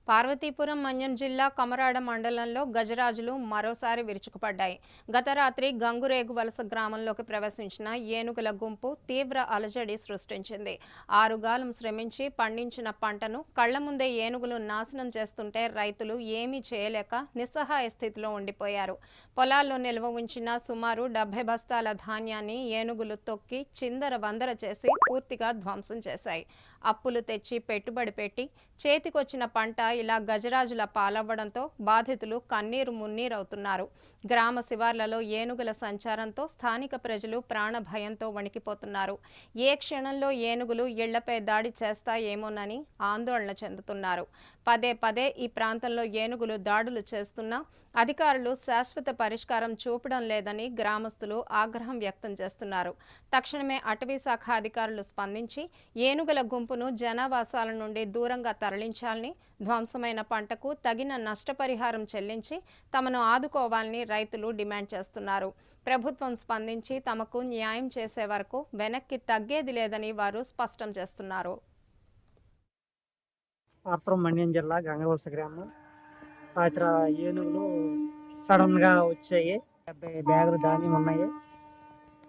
పార్వతీపురం మన్యం జిల్లా కమరాడ మండలంలో గజరాజులు మరోసారి విరుచుకుపడ్డాయి. గత రాత్రి గంగురేగు వలస గ్రామంలోకి ప్రవేశించిన ఏనుగుల గుంపు తీవ్ర అలజడి సృష్టించింది. ఆరుగాలం శ్రమించి పండించిన పంటను కళ్ల ముందే ఏనుగులు నాశనం చేస్తుంటే రైతులు ఏమీ చేయలేక నిస్సహాయ స్థితిలో ఉండిపోయారు. పొలాల్లో నిల్వ ఉంచిన సుమారు 70 బస్తాల ధాన్యాన్ని ఏనుగులు తొక్కి చిందర వందర చేసి పూర్తిగా ధ్వంసం చేశాయి. అప్పులు తెచ్చి పెట్టుబడి పెట్టి చేతికొచ్చిన పంట ఇలా గజరాజుల పాలవ్వడంతో బాధితులు కన్నీరు మున్నీరవుతున్నారు. గ్రామ శివార్లలో ఏనుగుల సంచారంతో స్థానిక ప్రజలు ప్రాణ భయంతో వణికిపోతున్నారు. ఏ క్షణంలో ఏనుగులు ఇళ్లపై దాడి చేస్తాయేమోనని ఆందోళన చెందుతున్నారు. పదే పదే ఈ ప్రాంతంలో ఏనుగులు దాడులు చేస్తున్నా అధికారులు శాశ్వత పరిష్కారం చూపడం లేదని గ్రామస్తులు ఆగ్రహం వ్యక్తం చేస్తున్నారు. తక్షణమే అటవీ శాఖ అధికారులు స్పందించి ఏనుగుల గుంపును జనావాసాల నుండి దూరంగా తరలించాలని, ధ్వంసమైన పంటకు తగిన నష్టపరిహారం చెల్లించి తమను ఆదుకోవాలని రైతులు డిమాండ్ చేస్తున్నారు. ప్రభుత్వం స్పందించి తమకు న్యాయం చేసే వరకు వెనక్కి తగ్గేది లేదని వారు స్పష్టం చేస్తున్నారు. పార్వతీపురం మన్యం జిల్లా గంగవలస గ్రామం. ఇతర ఏనుగులు సడన్గా వచ్చాయి. 70 బ్యాగులు ధాన్యం ఉన్నాయి.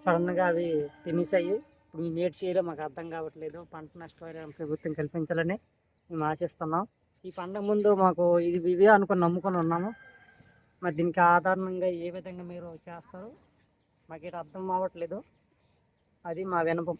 సడన్గా అవి తినేసాయి. ఇప్పుడు ఈ నేటి చేయడం మాకు అర్థం కావట్లేదు. పంట నష్టపరిహారం ప్రభుత్వం కల్పించాలని మేము ఆశిస్తున్నాం. ఈ పండుగ ముందు మాకు ఇవే అనుకుని నమ్ముకొని ఉన్నాము. మరి దీనికి ఆధారంగా ఏ విధంగా మీరు చేస్తారు మాకు అర్థం అవ్వట్లేదు. అది మా విన్నపం.